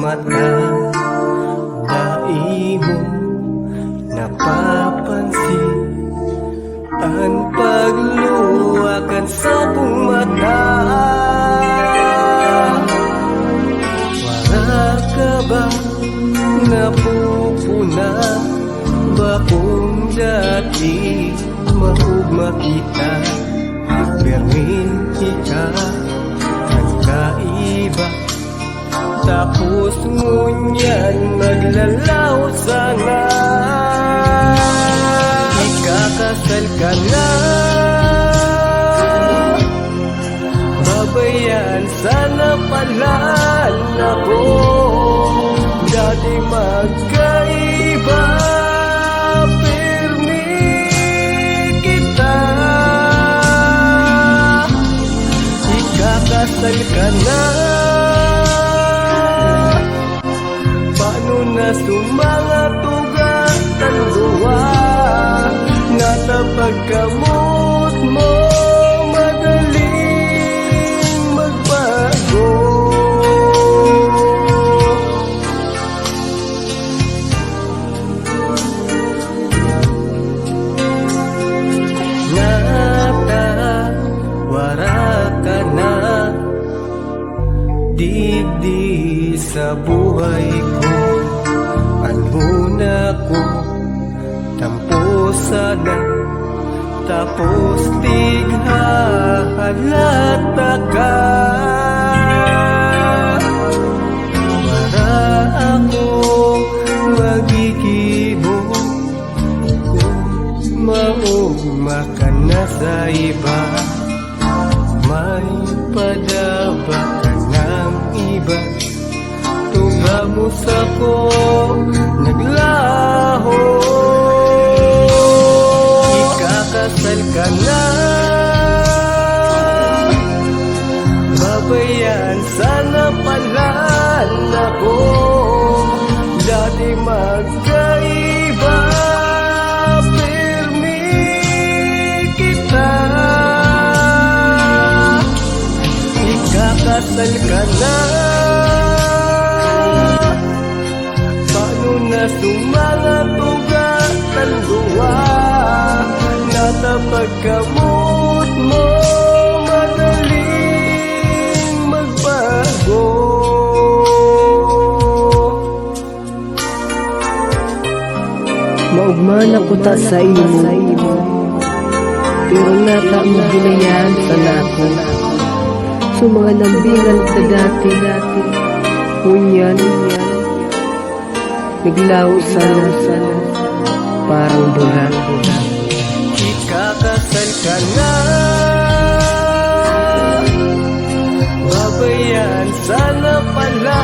mata. Dai mo napapansin ang pagluwakan sa akong mata. Wala ka ba napupuna ba kung dati mahugma kita? Permin ka nagkaiba, tapos ngunyan maglalaw sana. Ikakasal ka na, babayan sana pala ako. Dati magkaiba, permin kita. Ikakasal ka na, paano na sumangat ugat ang luwa? Natapagkamot mo, madaling magbago. Natawara ka na, di sa buhay ko. Ano na ko, tampo sana, tapos tighalata ka. Para ako magigibo kung maugma ka na sa iba. May padaba ka ng iba, tugamos ako naglaho. Ikakasal ka na, babayan sana pala ako. Dati magkaiba, permin kita. Ikakasal ka na, paano na sumangat ugat ang luwa? Natapagkamot mo, madaling magbago. Maugman ako ta sa imo, pero nata mo ginayan sa nako. So mga lambiran ka dati, unyan, naglaw sana, parang bulan. Ikakasal ka na, babayan sana pala